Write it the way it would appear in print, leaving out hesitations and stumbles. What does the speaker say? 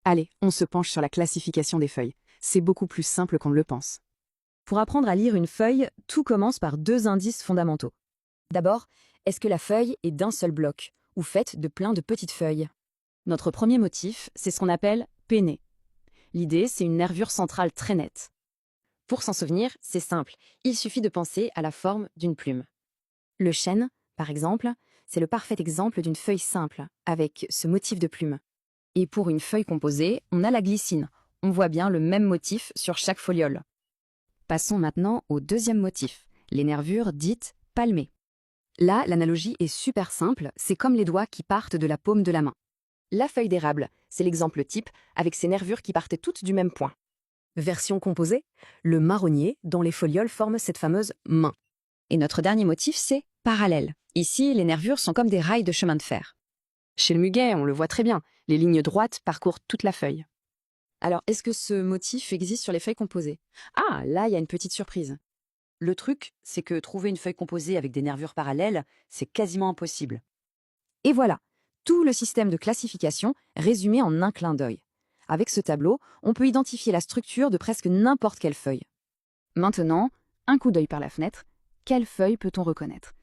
Allez, on se penche sur la classification des feuilles. C'est beaucoup plus simple qu'on ne le pense. Pour apprendre à lire une feuille, tout commence par deux indices fondamentaux. D'abord, est-ce que la feuille est d'un seul bloc, ou faite de plein de petites feuilles? Notre premier motif, c'est ce qu'on appelle penné. L'idée, c'est une nervure centrale très nette. Pour s'en souvenir, c'est simple, il suffit de penser à la forme d'une plume. Le chêne, par exemple, c'est le parfait exemple d'une feuille simple, avec ce motif de plume. Et pour une feuille composée, on a la glycine. On voit bien le même motif sur chaque foliole. Passons maintenant au deuxième motif, les nervures dites palmées. Là, l'analogie est super simple, c'est comme les doigts qui partent de la paume de la main. La feuille d'érable, c'est l'exemple type, avec ses nervures qui partent toutes du même point. Version composée, le marronnier, dont les folioles forment cette fameuse main. Et notre dernier motif, c'est parallèle. Ici, les nervures sont comme des rails de chemin de fer. Chez le muguet, on le voit très bien, les lignes droites parcourent toute la feuille. Alors, est-ce que ce motif existe sur les feuilles composées? Ah, là, il y a une petite surprise. Le truc, c'est que trouver une feuille composée avec des nervures parallèles, c'est quasiment impossible. Et voilà, tout le système de classification résumé en un clin d'œil. Avec ce tableau, on peut identifier la structure de presque n'importe quelle feuille. Maintenant, un coup d'œil par la fenêtre, quelle feuille peut-on reconnaître?